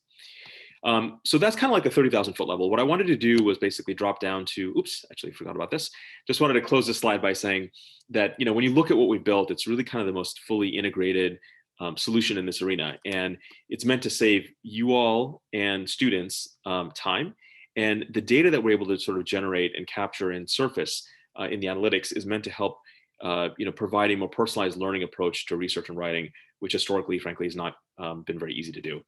So that's kind of like the 30,000 foot level. What I wanted to do was basically drop down to, oops, actually forgot about this. Just wanted to close this slide by saying that, when you look at what we've built, it's really kind of the most fully integrated solution in this arena. And it's meant to save you all and students time. And the data that we're able to sort of generate and capture and surface in the analytics is meant to help provide a more personalized learning approach to research and writing, which historically, frankly, has not been very easy to do.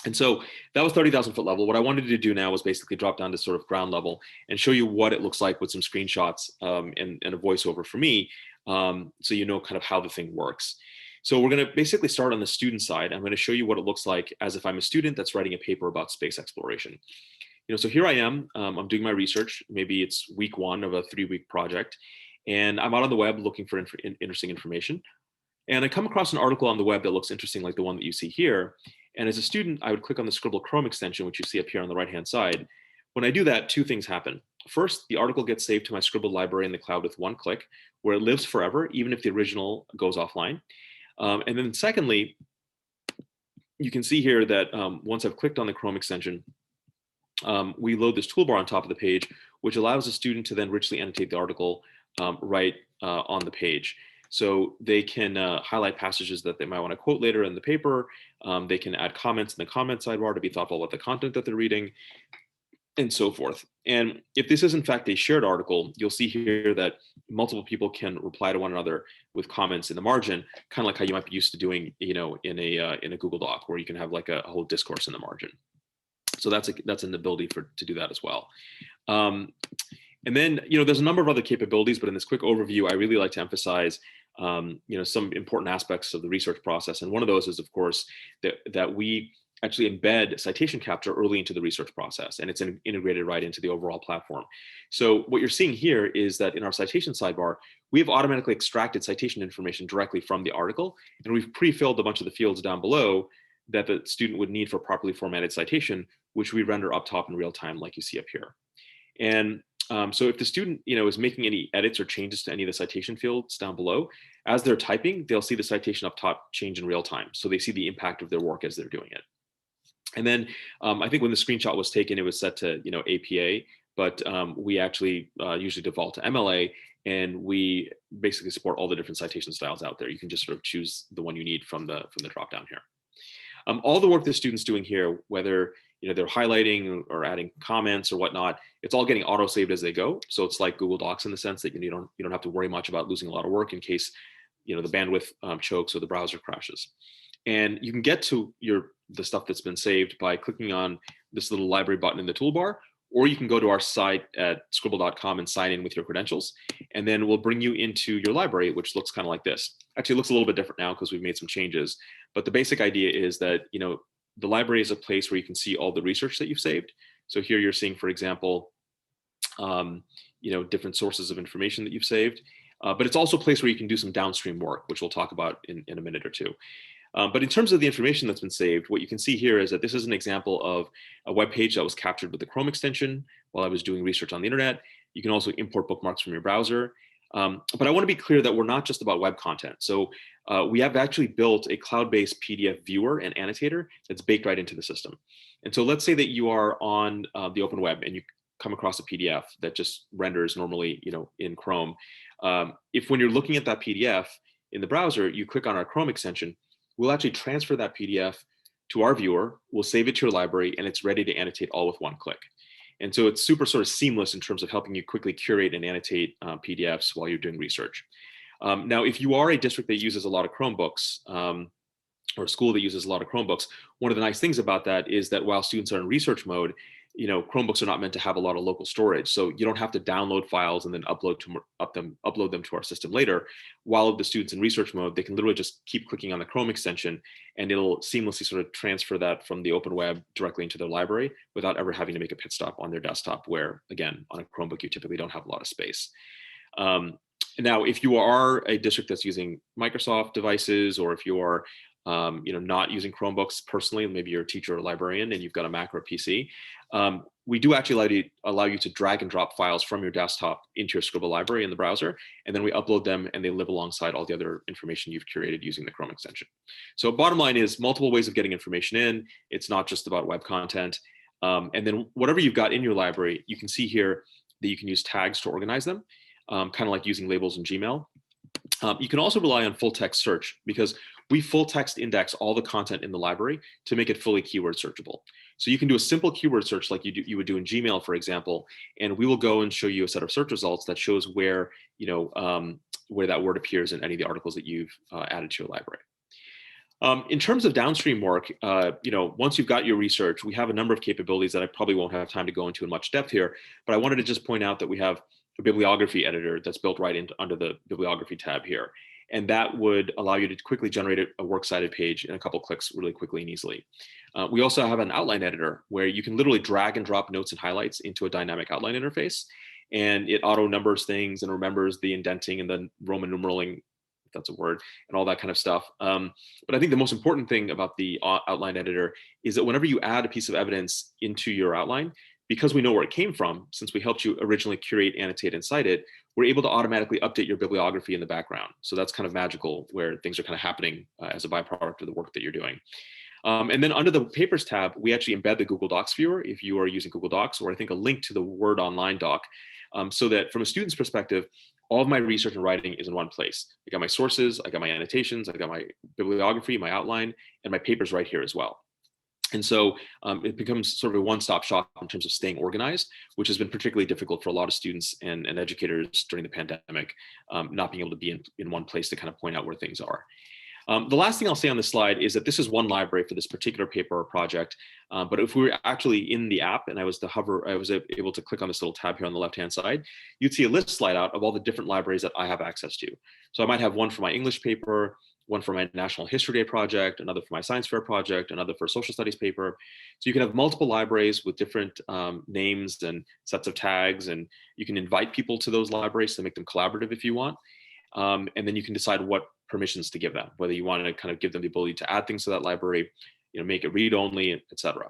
And so that was 30,000 foot level. What I wanted to do now was basically drop down to sort of ground level and show you what it looks like with some screenshots and a voiceover for me, so you know kind of how the thing works. So we're going to basically start on the student side. I'm going to show you what it looks like as if I'm a student that's writing a paper about space exploration. So here I am. I'm doing my research. Maybe it's week 1 of a 3-week project, and I'm out on the web looking for interesting information. And I come across an article on the web that looks interesting, like the one that you see here. And as a student, I would click on the Scrible Chrome extension, which you see up here on the right-hand side. When I do that, 2 things happen. First, the article gets saved to my Scribble library in the cloud with 1 click, where it lives forever, even if the original goes offline. And then secondly, you can see here that once I've clicked on the Chrome extension, we load this toolbar on top of the page, which allows the student to then richly annotate the article right on the page. So they can highlight passages that they might want to quote later in the paper. They can add comments in the comment sidebar to be thoughtful about the content that they're reading, and so forth. And if this is in fact a shared article, you'll see here that multiple people can reply to one another with comments in the margin, kind of like how you might be used to doing, in a Google Doc, where you can have like a whole discourse in the margin. So that's an ability to do that as well. And then, there's a number of other capabilities, but in this quick overview, I really like to emphasize, some important aspects of the research process. And one of those is, of course, that we actually embed citation capture early into the research process, and it's integrated right into the overall platform. So what you're seeing here is that in our citation sidebar, we have automatically extracted citation information directly from the article, and we've pre-filled a bunch of the fields down below that the student would need for properly formatted citation, which we render up top in real time, like you see up here. And so if the student, is making any edits or changes to any of the citation fields down below, as they're typing, they'll see the citation up top change in real time. So they see the impact of their work as they're doing it. And then I think when the screenshot was taken, it was set to, APA, but we actually usually default to MLA, and we basically support all the different citation styles out there. You can just sort of choose the one you need from the drop down here. All the work the student's doing here, whether they're highlighting or adding comments or whatnot, it's all getting auto saved as they go. So it's like Google Docs in the sense that you don't have to worry much about losing a lot of work in case the bandwidth chokes or the browser crashes. And you can get to the stuff that's been saved by clicking on this little library button in the toolbar, or you can go to our site at scribble.com and sign in with your credentials, and then we'll bring you into your library, which looks kind of like this. Actually, it looks a little bit different now because we've made some changes, but the basic idea is that the library is a place where you can see all the research that you've saved. So here you're seeing, for example, different sources of information that you've saved, but it's also a place where you can do some downstream work, which we'll talk about in a minute or two. But in terms of the information that's been saved, what you can see here is that this is an example of a web page that was captured with the Chrome extension while I was doing research on the internet. You can also import bookmarks from your browser. But I want to be clear that we're not just about web content. So we have actually built a cloud-based PDF viewer and annotator that's baked right into the system. And so let's say that you are on the open web and you come across a PDF that just renders normally, in Chrome. If when you're looking at that PDF in the browser, you click on our Chrome extension, we'll actually transfer that PDF to our viewer, we'll save it to your library, and it's ready to annotate all with 1 click. And so it's super sort of seamless in terms of helping you quickly curate and annotate PDFs while you're doing research. Now, if you are a district that uses a lot of Chromebooks, or a school that uses a lot of Chromebooks, one of the nice things about that is that while students are in research mode, Chromebooks are not meant to have a lot of local storage. So you don't have to download files and then upload them to our system later. While the students in research mode, they can literally just keep clicking on the Chrome extension, and it'll seamlessly sort of transfer that from the open web directly into their library without ever having to make a pit stop on their desktop, where, again, on a Chromebook, you typically don't have a lot of space. And Now, if you are a district that's using Microsoft devices, or if you are not using Chromebooks personally, maybe you're a teacher or a librarian and you've got a Mac or a PC, we do actually allow you to drag and drop files from your desktop into your Scribble library in the browser, and then we upload them and they live alongside all the other information you've curated using the Chrome extension. So bottom line is multiple ways of getting information in. It's not just about web content. And then whatever you've got in your library, you can see here that you can use tags to organize them, kind of like using labels in Gmail. You can also rely on full text search, because we full text index all the content in the library to make it fully keyword searchable. So you can do a simple keyword search like you would do in Gmail, for example, and we will go and show you a set of search results that shows where that word appears in any of the articles that you've added to your library. In terms of downstream work, once you've got your research, we have a number of capabilities that I probably won't have time to go into in much depth here, but I wanted to just point out that we have a bibliography editor that's built right under the bibliography tab here. And that would allow you to quickly generate a works cited page in a couple clicks really quickly and easily. We also have an outline editor where you can literally drag and drop notes and highlights into a dynamic outline interface. And it auto numbers things and remembers the indenting and the Roman numeraling, if that's a word, and all that kind of stuff. But I think the most important thing about the outline editor is that whenever you add a piece of evidence into your outline, because we know where it came from, since we helped you originally curate, annotate, and cite it, we're able to automatically update your bibliography in the background. So that's kind of magical, where things are kind of happening as a byproduct of the work that you're doing. And then under the Papers tab, we actually embed the Google Docs viewer if you are using Google Docs, or I think a link to the Word Online doc, so that from a student's perspective, all of my research and writing is in one place. I got my sources, I got my annotations, I got my bibliography, my outline, and my papers right here as well. And so it becomes sort of a one-stop shop in terms of staying organized, which has been particularly difficult for a lot of students and educators during the pandemic, not being able to be in one place to kind of point out where things are. The last thing I'll say on this slide is that this is one library for this particular paper or project. But if we were actually in the app and I was able to click on this little tab here on the left-hand side, you'd see a list slide out of all the different libraries that I have access to. So I might have one for my English paper, one for my National History Day project, another for my Science Fair project, another for a social studies paper. So you can have multiple libraries with different names and sets of tags, and you can invite people to those libraries to make them collaborative if you want. And then you can decide what permissions to give them, whether you want to kind of give them the ability to add things to that library, make it read only, etc.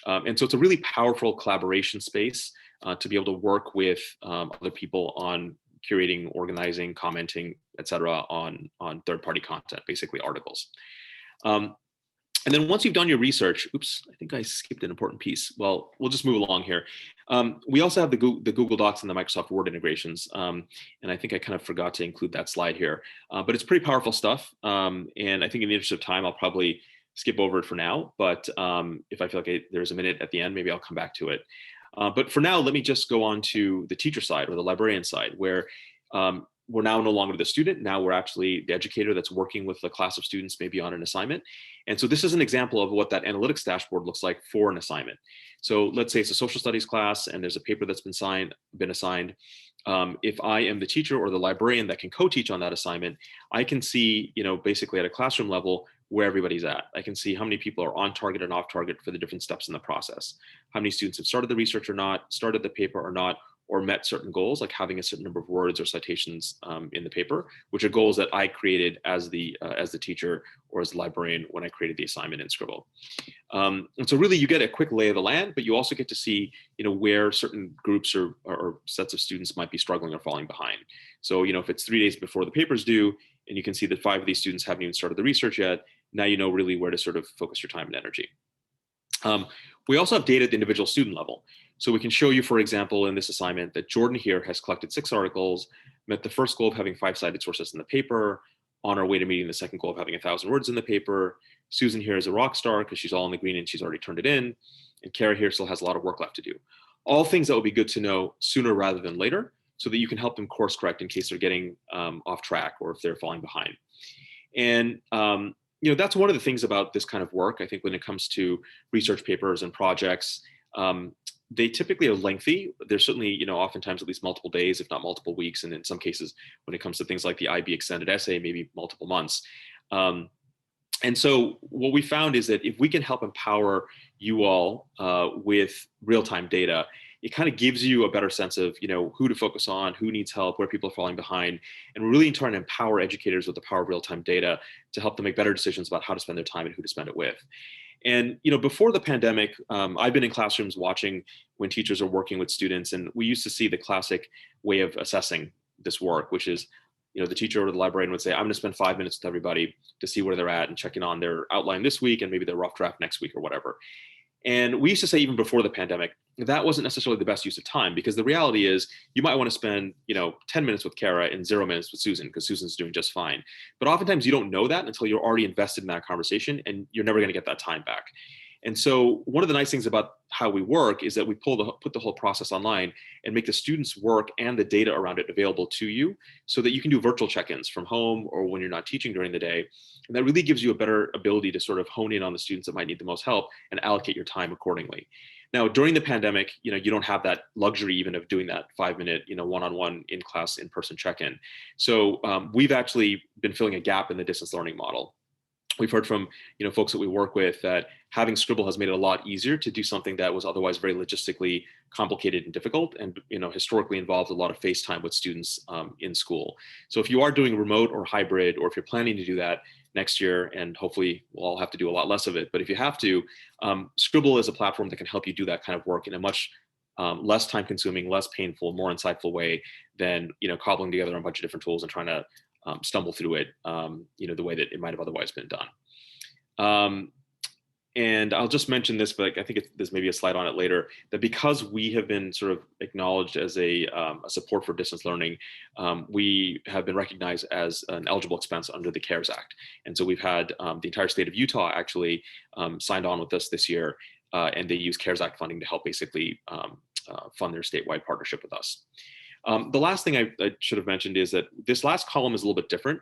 And so it's a really powerful collaboration space to be able to work with other people on curating, organizing, commenting, etc. on third-party content, basically articles. And then once you've done your research, oops, I think I skipped an important piece. Well, we'll just move along here. We also have the Google Docs and the Microsoft Word integrations. And I think I kind of forgot to include that slide here, but it's pretty powerful stuff. And I think in the interest of time, I'll probably skip over it for now. But if I feel like there's a minute at the end, maybe I'll come back to it. But for now, let me just go on to the teacher side or the librarian side, where we're now no longer the student. Now we're actually the educator that's working with a class of students, maybe on an assignment. And so this is an example of what that analytics dashboard looks like for an assignment. So let's say it's a social studies class and there's a paper that's been assigned. If I am the teacher or the librarian that can co-teach on that assignment, I can see, basically at a classroom level, where everybody's at. I can see how many people are on target and off target for the different steps in the process. How many students have started the research or not, started the paper or not, or met certain goals, like having a certain number of words or citations in the paper, which are goals that I created as the teacher or as the librarian when I created the assignment in Scribble. And so really you get a quick lay of the land, but you also get to see where certain groups or sets of students might be struggling or falling behind. So if it's 3 days before the paper's due, and you can see that 5 of these students haven't even started the research yet, now you know really where to sort of focus your time and energy. We also have data at the individual student level. So we can show you, for example, in this assignment that Jordan here has collected 6 articles, met the first goal of having 5 cited sources in the paper, on our way to meeting the second goal of having 1,000 words in the paper. Susan here is a rock star because she's all in the green and she's already turned it in. And Kara here still has a lot of work left to do. All things that would be good to know sooner rather than later, so that you can help them course correct in case they're getting off track or if they're falling behind. And that's one of the things about this kind of work. I think when it comes to research papers and projects, they typically are lengthy. They're certainly, oftentimes at least multiple days, if not multiple weeks. And in some cases, when it comes to things like the IB extended essay, maybe multiple months. And so what we found is that if we can help empower you all with real-time data, it kind of gives you a better sense of, who to focus on, who needs help, where people are falling behind, and we're really trying to empower educators with the power of real-time data to help them make better decisions about how to spend their time and who to spend it with. And before the pandemic, I've been in classrooms watching when teachers are working with students, and we used to see the classic way of assessing this work, which is, the teacher or the librarian would say, I'm going to spend 5 minutes with everybody to see where they're at and checking on their outline this week and maybe their rough draft next week or whatever. And we used to say, even before the pandemic, that wasn't necessarily the best use of time, because the reality is you might want to spend 10 minutes with Kara and 0 minutes with Susan, because Susan's doing just fine. But oftentimes you don't know that until you're already invested in that conversation, and you're never going to get that time back. And so one of the nice things about how we work is that we put the whole process online and make the students' work and the data around it available to you, so that you can do virtual check-ins from home or when you're not teaching during the day. And that really gives you a better ability to sort of hone in on the students that might need the most help and allocate your time accordingly. Now, during the pandemic, you don't have that luxury even of doing that 5-minute, one-on-one in-class, in-person check-in. So we've actually been filling a gap in the distance learning model. We've heard from folks that we work with that having Scrible has made it a lot easier to do something that was otherwise very logistically complicated and difficult, and historically involved a lot of face time with students in school. So if you are doing remote or hybrid, or if you're planning to do that next year, and hopefully we'll all have to do a lot less of it, but if you have to, Scrible is a platform that can help you do that kind of work in a much less time consuming, less painful, more insightful way than cobbling together a bunch of different tools and trying to stumble through it, the way that it might have otherwise been done. And I'll just mention this, but I think there's maybe a slide on it later, that because we have been sort of acknowledged as a support for distance learning, we have been recognized as an eligible expense under the CARES Act. And so we've had the entire state of Utah actually signed on with us this year, and they use CARES Act funding to help basically fund their statewide partnership with us. The last thing I should have mentioned is that this last column is a little bit different.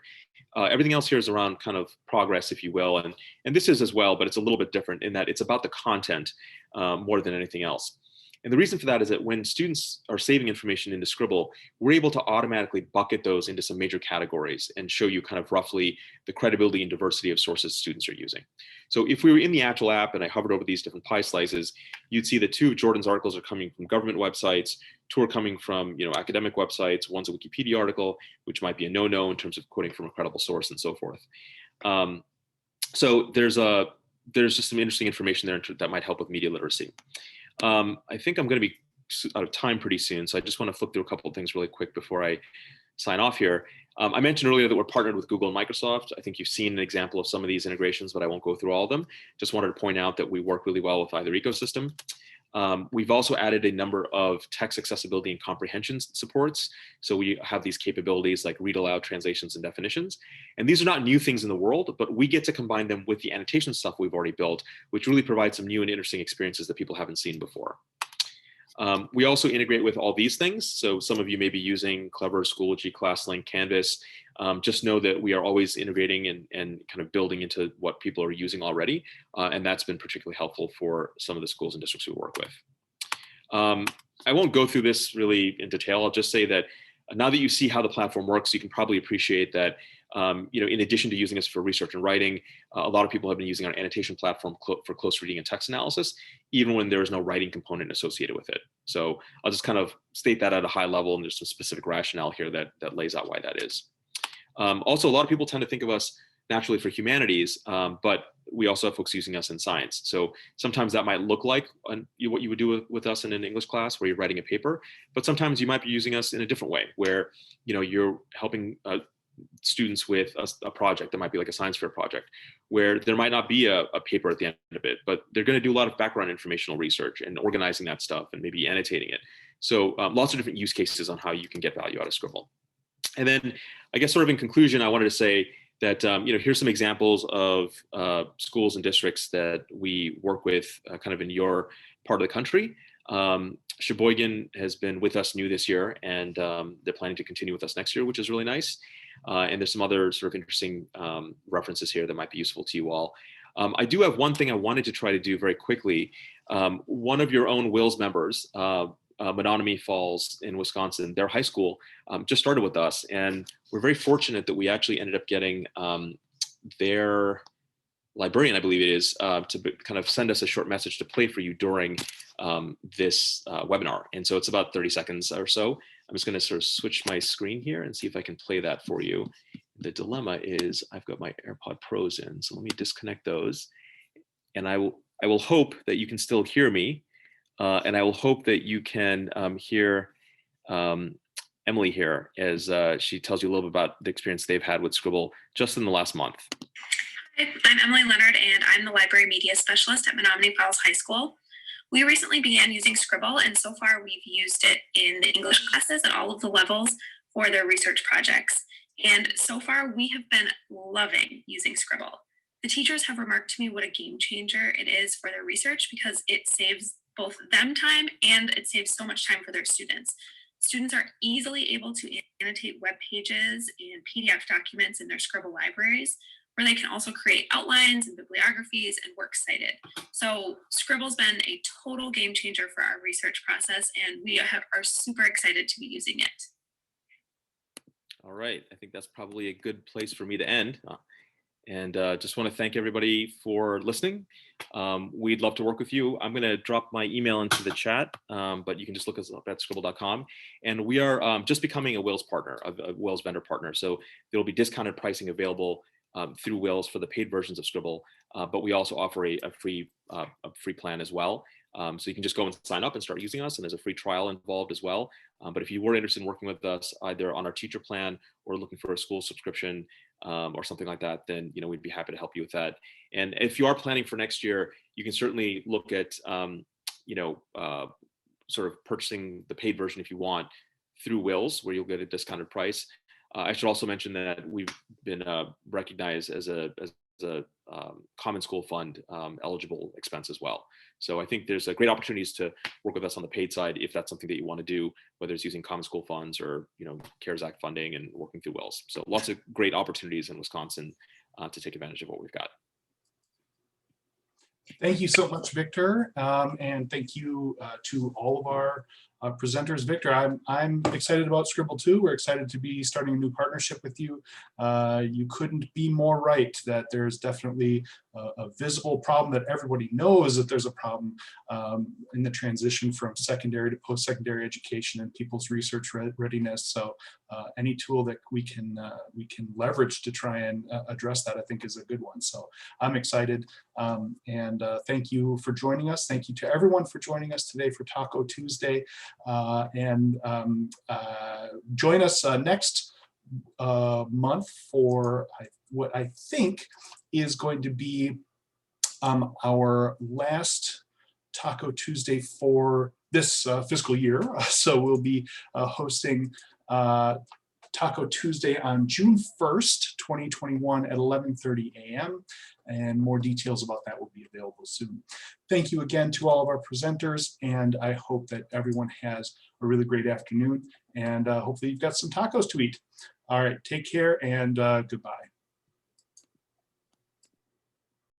Everything else here is around kind of progress, if you will, and this is as well, but it's a little bit different in that it's about the content more than anything else. And the reason for that is that when students are saving information into Scrible, we're able to automatically bucket those into some major categories and show you kind of roughly the credibility and diversity of sources students are using. So if we were in the actual app and I hovered over these different pie slices, you'd see that 2 of Jordan's articles are coming from government websites, 2 are coming from academic websites, one's a Wikipedia article, which might be a no-no in terms of quoting from a credible source and so forth. So there's just some interesting information there that might help with media literacy. I think I'm going to be out of time pretty soon, so I just want to flip through a couple of things really quick before I sign off here. I mentioned earlier that we're partnered with Google and Microsoft. I think you've seen an example of some of these integrations, but I won't go through all of them. Just wanted to point out that we work really well with either ecosystem. We've also added a number of text accessibility and comprehension supports. So we have these capabilities like read aloud translations and definitions. And these are not new things in the world, but we get to combine them with the annotation stuff we've already built, which really provides some new and interesting experiences that people haven't seen before. We also integrate with all these things. So some of you may be using Clever, Schoology, ClassLink, Canvas. Just know that we are always innovating and kind of building into what people are using already. And that's been particularly helpful for some of the schools and districts we work with. I won't go through this really in detail. I'll just say that now that you see how the platform works, you can probably appreciate that in addition to using us for research and writing, a lot of people have been using our annotation platform for close reading and text analysis, even when there is no writing component associated with it. So I'll just kind of state that at a high level, and there's some specific rationale here that lays out why that is. Also, a lot of people tend to think of us naturally for humanities, but we also have folks using us in science. So sometimes that might look like what you would do with us in an English class where you're writing a paper, but sometimes you might be using us in a different way where you're helping students with a project that might be like a science fair project where there might not be a paper at the end of it, but they're going to do a lot of background informational research and organizing that stuff and maybe annotating it. So lots of different use cases on how you can get value out of Scrible. And then I guess sort of in conclusion, I wanted to say that, here's some examples of schools and districts that we work with kind of in your part of the country. Sheboygan has been with us new this year, and they're planning to continue with us next year, which is really nice. And there's some other sort of interesting references here that might be useful to you all. I do have one thing I wanted to try to do very quickly. One of your own WiLS members, Menominee Falls in Wisconsin, their high school just started with us, and we're very fortunate that we actually ended up getting their librarian, I believe it is, kind of send us a short message to play for you during this webinar. And so it's about 30 seconds or so. I'm just going to sort of switch my screen here and see if I can play that for you. The dilemma is I've got my AirPod Pros in, so let me disconnect those. And I will hope that you can still hear me, and I will hope that you can hear Emily here as she tells you a little bit about the experience they've had with Scrible just in the last month. Hi, I'm Emily Leonard, and I'm the Library Media Specialist at Menominee Falls High School. We recently began using Scrible, and so far we've used it in the English classes at all of the levels for their research projects. And so far we have been loving using Scrible. The teachers have remarked to me what a game changer it is for their research because it saves both them time and it saves so much time for their students. Students are easily able to annotate web pages and PDF documents in their Scrible libraries, where they can also create outlines and bibliographies and works cited. So Scribble's been a total game changer for our research process, and we are super excited to be using it. All right, I think that's probably a good place for me to end. And just want to thank everybody for listening. We'd love to work with you. I'm going to drop my email into the chat, but you can just look us up at scribble.com. And we are just becoming a WiLS partner, a WiLS vendor partner. So there will be discounted pricing available through WiLS for the paid versions of Scribble, but we also offer a free plan as well. So you can just go and sign up and start using us, and there's a free trial involved as well. But if you were interested in working with us either on our teacher plan or looking for a school subscription or something like that, then we'd be happy to help you with that. And if you are planning for next year, you can certainly look at sort of purchasing the paid version if you want through WiLS, where you'll get a discounted price. I should also mention that we've been recognized as a Common School Fund eligible expense as well. So I think there's great opportunities to work with us on the paid side if that's something that you want to do, whether it's using Common School funds or CARES Act funding and working through WiLS. So lots of great opportunities in Wisconsin to take advantage of what we've got. Thank you so much, Victor, and thank you to all of our presenters. Victor, I'm excited about Scribble too. We're excited to be starting a new partnership with you. You couldn't be more right that there's definitely a visible problem that everybody knows that there's a problem in the transition from secondary to post-secondary education and people's research readiness. So any tool that we can leverage to try and address that, I think, is a good one. So I'm excited, and thank you for joining us. Thank you to everyone for joining us today for Taco Tuesday. Join us next month for what I think is going to be our last Taco Tuesday for this fiscal year. So we'll be hosting Taco Tuesday on June 1st, 2021 at 11:30 a.m. And more details about that will be available soon. Thank you again to all of our presenters, and I hope that everyone has a really great afternoon, and hopefully you've got some tacos to eat. All right, take care and goodbye.